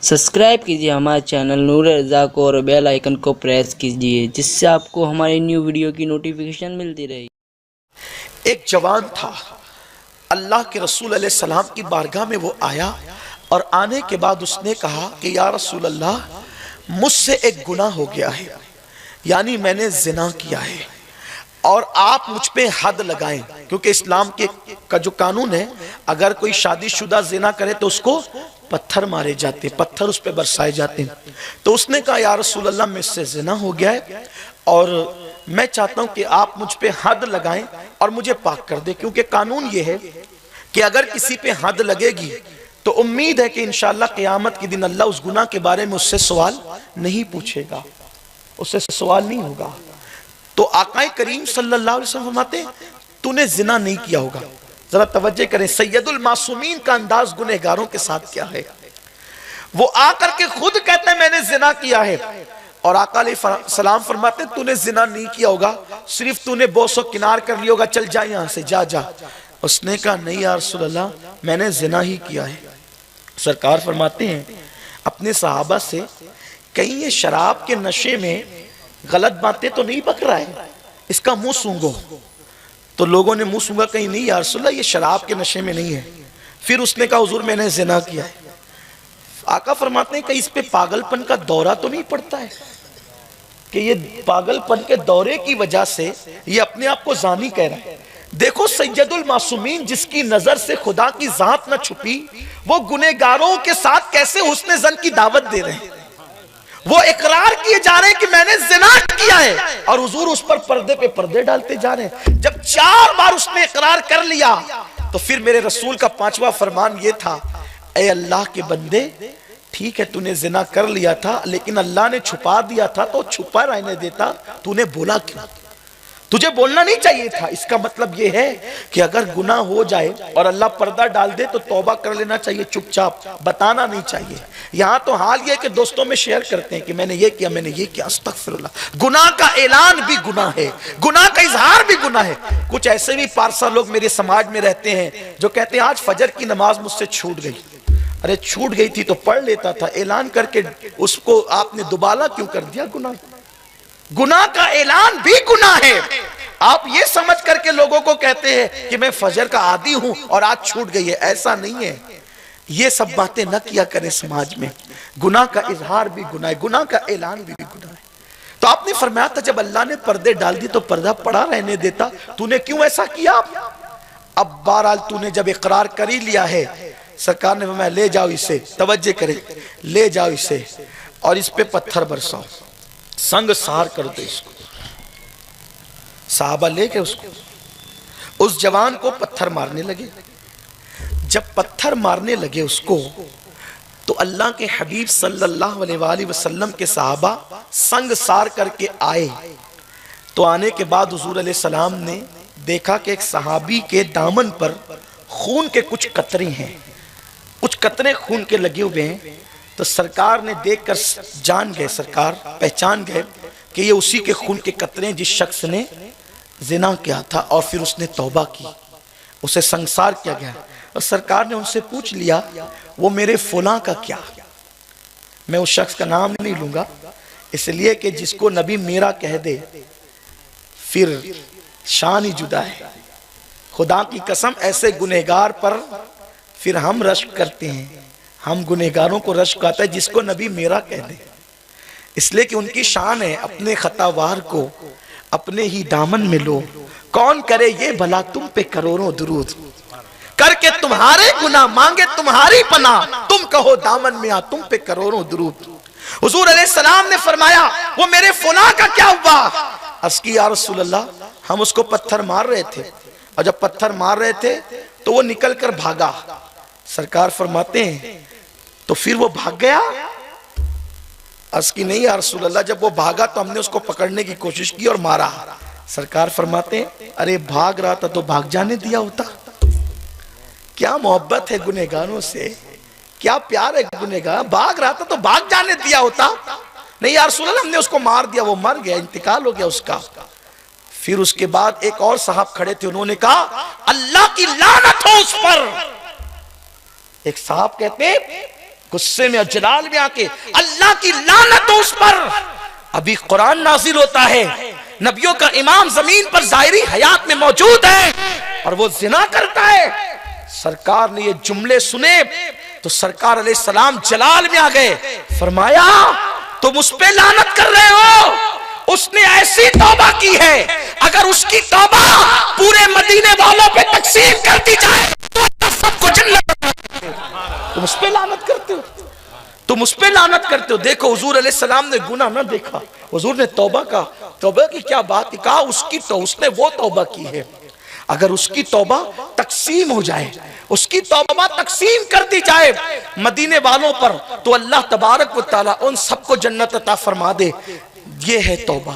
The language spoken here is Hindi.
सब्सक्राइब कीजिए हमारे चैनल नूर रज़ा को और बेल आइकन को प्रेस कीजिए, जिससे आपको हमारी न्यू वीडियो की नोटिफिकेशन मिलती रहेगी। एक जवान था, अल्लाह के रसूल अलैहि सलाम की बारगाह में वो आया और आने के बाद उसने कहा कि या रसूल अल्लाह, मुझसे एक गुनाह हो गया है, यानी मैंने जिना किया है और आप मुझ पे हद लगाएं, क्योंकि इस्लाम का जो कानून है, अगर कोई शादीशुदा जिना करे तो उसको पत्थर मारे जाते, पत्थर उस पे बरसाए जाते हैं। तो उसने कहा या रसूल अल्लाह, मुझसे जिना हो गया है और मैं चाहता हूं कि आप मुझ पे हद लगाएं और मुझे पाक कर दे, क्योंकि कानून ये है कि अगर किसी पे हद लगेगी तो उम्मीद है कि इंशाअल्लाह क़यामत के दिन अल्लाह उस गुनाह के बारे में उससे सवाल नहीं पूछेगा, उससे सवाल नहीं होगा। तो आकाए करीम सल्लल्लाहु अलैहि वसल्लम फरमाते, तूने जिना नहीं किया होगा। जरा तवज्जो करें, सैयदुल मासूमीन का अंदाज गुनहगारों के साथ क्या है। वो आकर के खुद कहते हैं मैंने जिना किया है, और आका अलैहिस्सलाम फरमाते तूने जिना नहीं किया होगा, सिर्फ तूने बोसो किनार कर लिया होगा, चल जा यहां से, जा जा। उसने कहा नहीं या रसूल अल्लाह, मैंने जिना ही किया है। सरकार फरमाते हैं अपने सहाबा से, कहीं ये शराब के नशे में गलत बातें तो नहीं बक रहा है, इसका मुंह सूंघो। तो लोगों ने मुंह सूंघा, कहीं नहीं या रसूल अल्लाह, ये शराब के नशे में नहीं है। फिर उसने कहा हुजूर मैंने जिना किया है। आका फरमाते हैं कहीं इस पे पागलपन का दौरा तो नहीं पड़ता है, कि ये पागलपन के दौरे की वजह से ये अपने आप को जानी कह रहा है। देखो सैयदुल मासूमीन, जिसकी नजर से खुदा की जात न छुपी, वो गुनहगारों के साथ कैसे हुस्न जन की दावत दे रहे हैं। वो इकरार किए जा रहे हैं कि मैंने जिना किया है, और हुजूर उस पर पर्दे पे पर्दे डालते जा रहे हैं। जब 4 बार उसने इकरार कर लिया तो फिर मेरे रसूल का 5वां फरमान ये था, ऐ अल्लाह के बंदे, ठीक है तूने जिना कर लिया था, लेकिन अल्लाह ने छुपा दिया था तो छुपा रहने देता, तूने बोला क्यों? तुझे बोलना नहीं चाहिए था। इसका मतलब यह है कि अगर गुनाह हो जाए और अल्लाह पर्दा डाल दे तो तौबा कर लेना चाहिए, चुपचाप बताना नहीं चाहिए। यहां तो हाल ये कि दोस्तों में शेयर करते हैं कि मैंने ये किया, मैंने ये किया। अस्तगफिरुल्लाह, गुनाह का ऐलान भी गुनाह है, गुनाह का इजहार भी गुनाह है। कुछ ऐसे भी पारसा लोग मेरे समाज में रहते हैं जो कहते हैं आज फजर की नमाज मुझसे छूट गई। अरे छूट गई थी तो पढ़ लेता था, ऐलान करके उसको आपने दोबारा क्यों कर दिया? गुनाह का ऐलान भी गुनाह है। आप ये समझ करके लोगों को कहते हैं कि मैं फजर का आदी हूं और आज छूट गई है, ऐसा नहीं है। ये सब बातें न किया करें समाज में। गुनाह का इजहार भी गुनाह है, गुनाह का ऐलान भी गुनाह है। तो आपने फरमाया था जब अल्लाह ने पर्दे डाल दी तो पर्दा पड़ा रहने देता, तूने क्यों ऐसा किया? अब बहरहाल तूने जब इकरार कर ही लिया है, सरकार ने फरमाया ले जाओ इसे, तवज्जो करें, ले जाओ इसे और इस पे पत्थर बरसाओ, संग सार कर दो इसको। साहबा लेके उसको, उस जवान को पत्थर मारने लगे। जब पत्थर मारने लगे उसको, तो अल्लाह के हबीब सल्लल्लाहु अलैहि वसल्लम के साहबा संग सार करके आए। तो आने के बाद हुजूर अलैहि सलाम ने देखा कि एक सहाबी के दामन पर खून के कुछ कतरे हैं, कुछ कतरे खून के लगे हुए हैं। तो सरकार ने देखकर जान गए, सरकार पहचान गए कि ये उसी के खून के कतरे हैं जिस शख्स ने जिना किया था, और फिर उसने तौबा की, उसे संसार किया गया। और सरकार ने उनसे पूछ लिया वो मेरे फुला का क्या? मैं उस शख्स का नाम नहीं लूंगा, इसलिए कि जिसको नबी मेरा कह दे फिर शान ही जुदा है। खुदा की कसम, ऐसे गुनहगार पर फिर हम रश्क करते हैं, हम गुनहगारों को रश्क आता है जिसको नबी मेरा कह दे, इसलिए कि उनकी शान है अपने खतावार को अपने ही दामन में लो। कौन करे ये भला तुम पे करोड़ों दुरूद, करके तुम्हारे गुनाह मांगे तुम्हारी पनाह, तुम कहो दामन में आ तुम पे करोड़ों दुरूद। हुजूर अलैहिस्सलाम ने फरमाया वो मेरे फुला का क्या हुआ? अर्ज़ की या रसूल अल्लाह, हम उसको पत्थर मार रहे थे, और जब पत्थर मार रहे थे तो वो निकल कर भागा। सरकार फरमाते हैं तो फिर वो भाग गया? अर्ज़ की नहीं या रसूल अल्लाह, जब वो भागा तो हमने उसको पकड़ने की कोशिश की और मारा। सरकार फरमाते हैं अरे भाग रहा था तो भाग जाने दिया होता। क्या मोहब्बत है गुनहगारों से, क्या प्यार है गुनहगार। भाग रहा था तो भाग जाने दिया होता। नहीं या रसूल अल्लाह, हमने उसको मार दिया, वो मर गया, इंतकाल हो गया उसका। फिर उसके बाद एक और साहब खड़े थे, उन्होंने कहा अल्लाह की लानत हो उस पर। एक साहब कहते गुस्से में और जलाल में आके अल्लाह की लानत हो उस पर। अभी कुरान नाजिल होता है, नबियों का इमाम जमीन पर ज़ाहिरी हयात में मौजूद है और वो जिना करता है। सरकार ने ये जुमले सुने तो सरकार अलैहिस्सलाम जलाल में आ गए। फरमाया तुम उस पे लानत कर रहे हो, उसने ऐसी तौबा की है, अगर उसकी तौबा पूरे मदीने वालों पे तकसीम कर दी जाए तो सबको जन्नत बता देते। तुम उस पे लानत करते हो, तुम उस पे लानत करते हो। देखो हुजूर अलैहिस्सलाम ने गुनाह ना देखा, हुजूर ने तौबा का, तौबा की क्या बात कहा, उसकी तो उसने वो तौबा की है। अगर उसकी तौबा तकसीम हो जाए, उसकी तौबा तकसीम कर दी जाए मदीने वालों पर, तो अल्लाह तबारक व तआला उन सबको जन्नत अता फरमा दे। ये है तौबा।